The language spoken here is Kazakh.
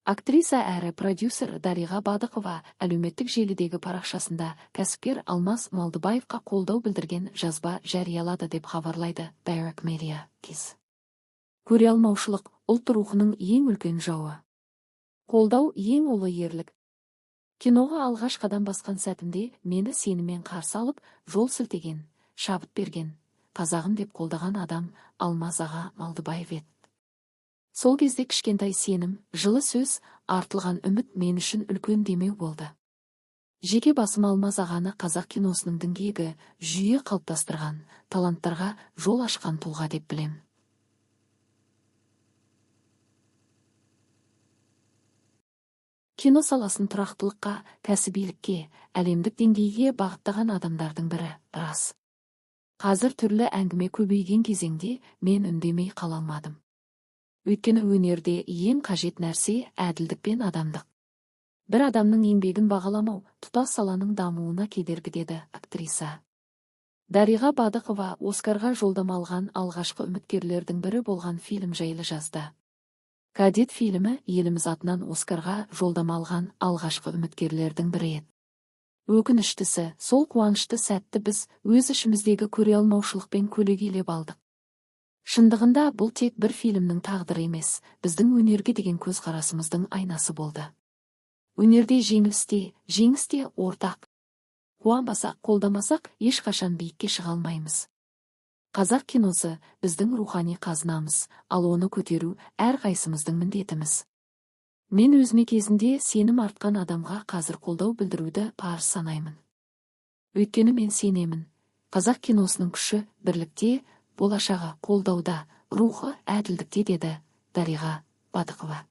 Актриса әрі продюсер Дариға Бадықова әлеуметтік желідегі парақшасында кәсіпкер Алмаз Малдыбаевқа қолдау білдірген жазба жариялады деп хабарлайды Direct Media Kiss. Көре алмаушылық ұлт рухының ең үлкен жауы. Қолдау ең ұлы ерлік. Киноға алғаш қадам басқан сәтімде мені сеніммен қарсы алып, жол сілтеген, шабыт берген, қазағым деп қолдаған адам Алмаз аға Малдыбаев еді. Сол кезде кішкентай сенім, жылы сөз, артылған үміт мен үшін үлкен демеу болды. Жеке басым Алмаз ағаны қазақ киносының діңгегі жүйе қалыптастырған, таланттарға жол ашқан тұлға деп білем. Кино саласын тұрақтылыққа, кәсібилікке, әлемдік деңгейге бағыттаған адамдардың бірі, рас. Қазір түрлі әңгіме көбейген кезеңде мен үндемей қала алмадым. Өйткені өнерде ең қажет нәрсе әділдік пен адамдық. Бір адамның еңбегін бағаламау тұтас саланың дамуына кедергі деді актриса. Дариға Бадықова Оскарға жолдама алған алғашқы үміткерлердің бірі болған фильм жайлы жазды. Кадет фильмі еліміз атынан Оскарға жолдама алған алғашқы үміткерлердің бірі еді. Өкініштісі, сол қуанышты сәтті біз өз ішіміздегі көре алмаушылықпен көлегейлеп алдық. Шындығында бұл тек бір фильмнің тағдыры емес, біздің өнерге деген көзқарасымыздың айнасы болды. Өнерде жеңіс те ортақ. Қуанбасақ, қолдамасақ, ешқашан биікке шыға алмаймыз. Қазақ киносы біздің рухани қазынамыз, ал оны көтеру әрқайсымыздың міндетіміз. Мен өзіме кезінде сенім артқан адамға қазір қолдау білдіруді парыз санаймын. Өйткені мен сенемін. Қазақ киносының күші бірлікте, болашағы қолдауда, рухы әділдікте деді Дариға Бадықова.